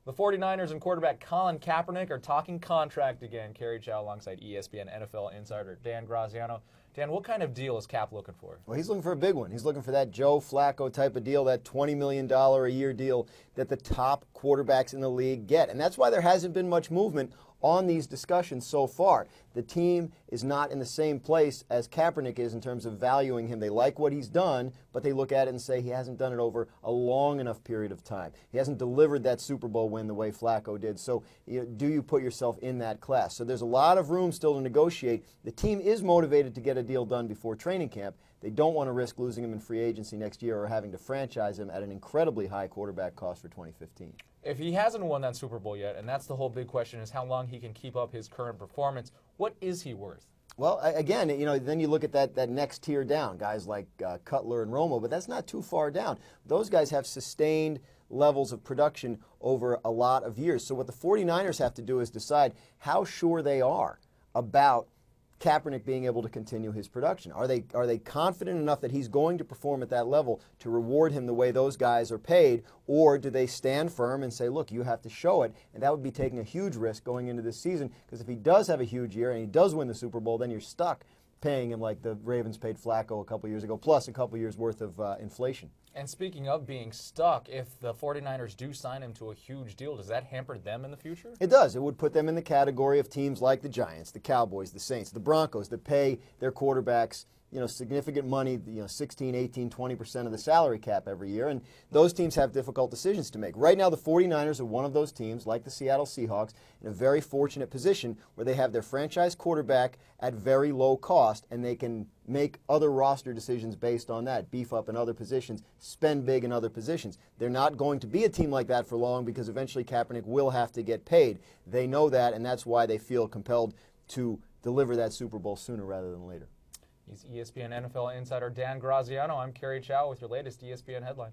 The 49ers and quarterback Colin Kaepernick are talking contract again. Kerry Chow alongside ESPN NFL insider Dan Graziano. Dan, what kind of deal is Cap looking for? Well, he's looking for a big one. He's looking for that Joe Flacco type of deal, that $20 million a year deal that the top quarterbacks in the league get. And that's why there hasn't been much movement on these discussions so far. The team is not in the same place as Kaepernick is in terms of valuing him. They like what he's done, but they look at it and say he hasn't done it over a long enough period of time. He hasn't delivered that Super Bowl win the way Flacco did. So do you put yourself in that class? So there's a lot of room still to negotiate. The team is motivated to get a deal done before training camp. They don't want to risk losing him in free agency next year or having to franchise him at an incredibly high quarterback cost for 2015. If he hasn't won that Super Bowl yet, and that's the whole big question, is how long he can keep up his current performance, what is he worth? Well, again, then you look at that next tier down, guys like Cutler and Romo, but that's not too far down. Those guys have sustained levels of production over a lot of years. So what the 49ers have to do is decide how sure they are about Kaepernick being able to continue his production. Are they confident enough that he's going to perform at that level to reward him the way those guys are paid, or do they stand firm and say, look, you have to show it? And that would be taking a huge risk going into this season, because if he does have a huge year and he does win the Super Bowl, then you're stuck paying him like the Ravens paid Flacco a couple years ago, plus a couple years worth of inflation. And speaking of being stuck, if the 49ers do sign him to a huge deal, does that hamper them in the future? It does. It would put them in the category of teams like the Giants, the Cowboys, the Saints, the Broncos that pay their quarterbacks significant money, 16, 18, 20% of the salary cap every year, and those teams have difficult decisions to make. Right now, the 49ers are one of those teams, like the Seattle Seahawks, in a very fortunate position where they have their franchise quarterback at very low cost, and they can make other roster decisions based on that, beef up in other positions, spend big in other positions. They're not going to be a team like that for long because eventually Kaepernick will have to get paid. They know that, and that's why they feel compelled to deliver that Super Bowl sooner rather than later. He's ESPN NFL insider Dan Graziano. I'm Kerry Chow with your latest ESPN headline.